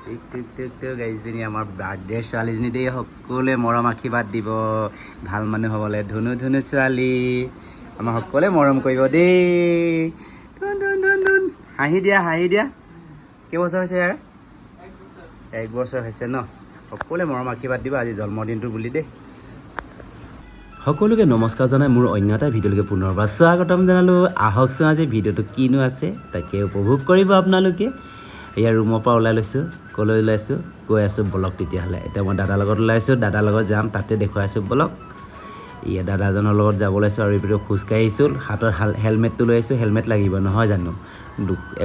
গাইজনী আমাৰ বাৰ্থডে ছোৱালীজনী দেই সকলোৱে মৰম আশীৰ্বাদ দিব ভাল মানুহ হ'বলৈ ধুনু ধুনু ছোৱালী আমাৰ সকলোৱে মৰম কৰিব দেই হাঁহি দিয়া কেইবছৰ হৈছে ইয়াৰ 1 বছৰ হৈছে ন সকলোৱে মৰম আশীৰ্বাদ দিব আজি জন্মদিনটো বুলি দেই সকলোকে নমস্কাৰ জনাই মোৰ অন্য এটা ভিডিঅ'লৈকে পুনৰবাৰ স্বাগতম জনালোঁ আহকচোন আজি ভিডিঅ'টো কিনো আছে তাকে উপভোগ কৰিব আপোনালোকে ইয়াৰ ৰুমৰ পৰা ওলাই লৈছোঁ কলৈ ওলাইছোঁ গৈ আছোঁ ব্লক তেতিয়াহ'লে এতিয়া মই দাদাৰ লগত ওলাইছোঁ দাদাৰ লগত যাম তাতে দেখুৱাই আছোঁ ব্লক ইয়া দাদাজনৰ লগত যাব ওলাইছোঁ আৰু এইপিনে খোজকাঢ়ি আহিছোঁ হাতৰ হেলমেটটো লৈ আহিছোঁ হেলমেট লাগিব নহয় জানো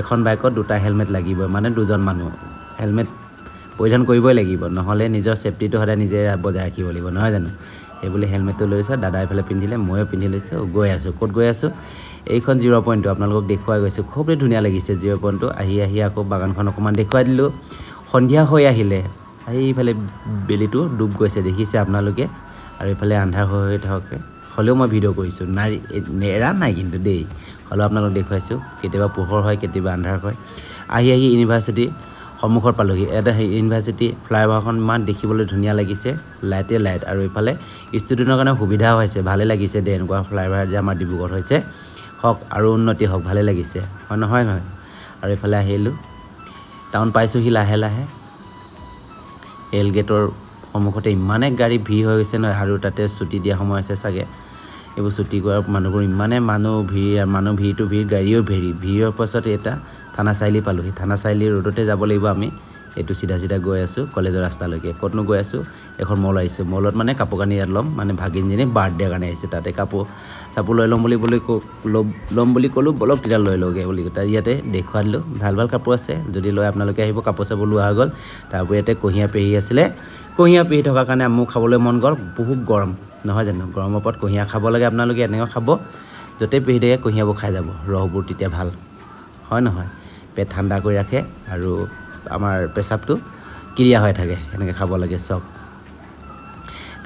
এখন বাইকত 2টা হেলমেট লাগিব মানে 2জন মানুহ হেলমেট পৰিধান কৰিবই লাগিব নহ'লে নিজৰ ছেফটিটো সদায় নিজে বজাই ৰাখিব লাগিব নহয় জানো সেইবুলি হেলমেটটো লৈছোঁ দাদা এইফালে পিন্ধিলে ময়ো পিন্ধি লৈছোঁ গৈ আছোঁ ক'ত গৈ আছোঁ এইখন 0 পইণ্টটো আপোনালোকক দেখুৱাই গৈছোঁ খুবেই ধুনীয়া লাগিছে 0 পইণ্টটো আহি আকৌ বাগানখন অকণমান দেখুৱাই দিলোঁ সন্ধিয়া হৈ আহিলে এইফালে বেলিটো ডুব গৈছে দেখিছে আপোনালোকে আৰু এইফালে আন্ধাৰ হৈ থাকে হ'লেও মই ভিডিঅ' কৰিছোঁ এৰা নাই কিন্তু দেই হ'লেও আপোনালোকক দেখুৱাইছোঁ কেতিয়াবা পোহৰ হয় কেতিয়াবা আন্ধাৰ হয় আহি ইউনিভাৰ্চিটি সন্মুখত পালোহি এটা ইউনিভাৰ্চিটি ফ্লাইঅভাৰখন ইমান দেখিবলৈ ধুনীয়া লাগিছে লাইট আৰু এইফালে ষ্টুডেণ্টৰ কাৰণে সুবিধাও হৈছে ভালে লাগিছে দেই এনেকুৱা ফ্লাইঅভাৰ যে আমাৰ ডিব্ৰুগড়ত হৈছে হওক আৰু উন্নতি হওক ভালে লাগিছে হয় নহয় আৰু এইফালে আহিলোঁ টাউন পাইছোঁহি লাহে ৰেল গেটৰ সন্মুখতে ইমানে গাড়ী ভিৰ হৈ গৈছে নহয় আৰু তাতে ছুটি দিয়া সময় আছে চাগে এইবোৰ ছুটি কৰা মানুহবোৰ ইমানে মানুহ ভিৰটো গাড়ীও ভিৰৰ পাছত এটা থানা চাৰিআলি পালোঁহি থানা চাৰিআলি ৰোডতে যাব লাগিব আমি এইটো চিধা গৈ আছোঁ কলেজৰ ৰাস্তালৈকে ক'তনো গৈ আছোঁ এখন মল আহিছোঁ মলত মানে কাপোৰ কানি ইয়াত ল'ম মানে ভাগিনজনী বাৰ্থডে কাৰণে আহিছোঁ তাতে কাপোৰ চাপোৰ লৈ ল'ম বুলি ক'লোঁ বলক তেতিয়া লৈ লওঁগৈ বুলি তাত ইয়াতে দেখুৱাই দিলোঁ ভাল কাপোৰ আছে যদি লয় আপোনালোকে আহিব কাপোৰ চাপোৰ লোৱা হৈ গ'ল তাৰপৰা ইয়াতে কুঁহিয়াৰ পেহী আছিলে কুঁহিয়াৰ পেহী থকাৰ কাৰণে মোৰ খাবলৈ মন গ'ল বহুত গৰম নহয় জানো গৰমৰ ওপৰত কুঁহিয়াৰ খাব লাগে আপোনালোকে এনেকৈ খাব য'তেই পেহী থাকে কুঁহিয়াৰবোৰ খাই যাব ৰসবোৰ তেতিয়া ভাল হয় নহয় পেট ঠাণ্ডা কৰি ৰাখে আৰু আমাৰ পেচাবটো ক্লিয়াৰ হৈ থাকে এনেকৈ খাব লাগে চব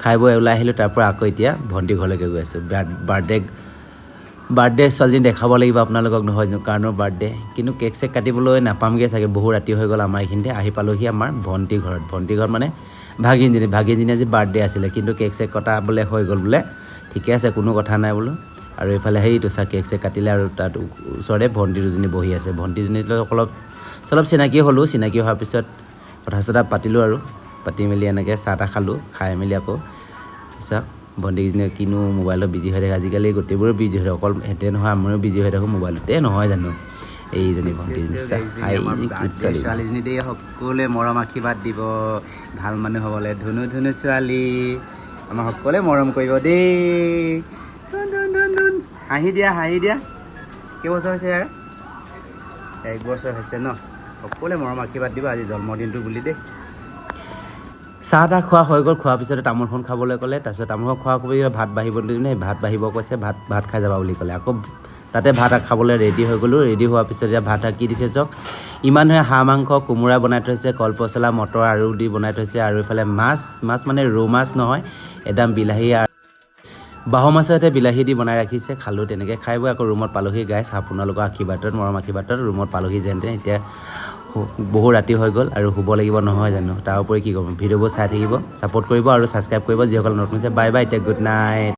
খাই বৈ ওলাই আহিলোঁ তাৰপৰা আকৌ এতিয়া ভণ্টি ঘৰলৈকে গৈ আছোঁ বাৰ্থডে ছোৱালীজনী দেখাব লাগিব আপোনালোকক নহয় কাৰণৰ বাৰ্থডে কিন্তু কেক চেক কাটিবলৈ নাপামগৈ চাগে বহু ৰাতি হৈ গ'ল আমাৰ এইখিনিতে আহি পালোঁহি আমাৰ ভণ্টি ঘৰত মানে ভাগিনজনী আজি বাৰ্থডে আছিলে কিন্তু কেক চেক কটাবলৈ হৈ গ'ল বোলে ঠিকে আছে কোনো কথা নাই বোলো আৰু এইফালে সেইটো চা কেক চেক কাটিলে আৰু তাত ওচৰতে ভণ্টি দুজনী বহি আছে ভণ্টিজনীৰ লগত অলপ চিনাকি হ'লোঁ চিনাকি হোৱাৰ পিছত কথা চথা পাতিলোঁ আৰু পাতি মেলি এনেকৈ চাহ তাহ খালোঁ খাই মেলি আকৌ চাওক ভণ্টিজনীয়ে কিনো মোবাইলত বিজি হৈ থাকে আজিকালি গোটেইবোৰে বিজি হৈ থাকে অকল হেঁতে নহয় আমিও বিজি হৈ থাকোঁ মোবাইলতে নহয় জানো এইজনী ভণ্টিজনী ছোৱালীজনী দেই সকলোৱে মৰম আশীৰ্বাদ দিব ভাল মানুহ হ'বলৈ ধুনু ছোৱালী আমাৰ সকলোৱে মৰম কৰিব দেই হাঁহি দিয়া কেইবছৰ হৈছে ইয়াৰ 1 বছৰ হৈছে ন সকলোৱে মৰম আশীৰ্বাদ দিব আজি জন্মদিনটো বুলি দেই চাহ তাহ খোৱা হৈ গ'ল খোৱাৰ পিছতে তামোলখন খাবলৈ ক'লে তাৰপিছত তামোলখন খোৱা ভাত বাঢ়িব দিলে ভাত বাঢ়িব কৈছে ভাত খাই যাবা বুলি ক'লে আকৌ তাতে ভাত খাবলৈ ৰেডি হৈ গ'লোঁ ৰেডি হোৱাৰ পিছত এতিয়া ভাত কি দিছে চাওক ইমান ধুনীয়া হাঁহ মাংস কোমোৰা বনাই থৈছে কলপচলা মটৰ আৰু দি বনাই থৈছে আৰু এইফালে মাছ মানে ৰৌ মাছ নহয় একদম বিলাহী বাহু মাছৰ সৈতে বিলাহী দি বনাই ৰাখিছে খালোঁ তেনেকৈ খাই বৈ আকৌ ৰুমত পালোঁহি গাইছ আপোনালোকৰ আশীৰ্বাদত মৰম আশীৰ্বাদত ৰুমত পালোঁহি যেন এতিয়া বহু ৰাতি হৈ গ'ল আৰু শুব লাগিব নহয় জানো তাৰ উপৰি কি ক'ম ভিডিঅ'বোৰ চাই থাকিব ছাপোৰ্ট কৰিব আৰু ছাবস্ক্ৰাইব কৰিব যিসকল নতুন হৈছে বাই এতিয়া গুড নাইট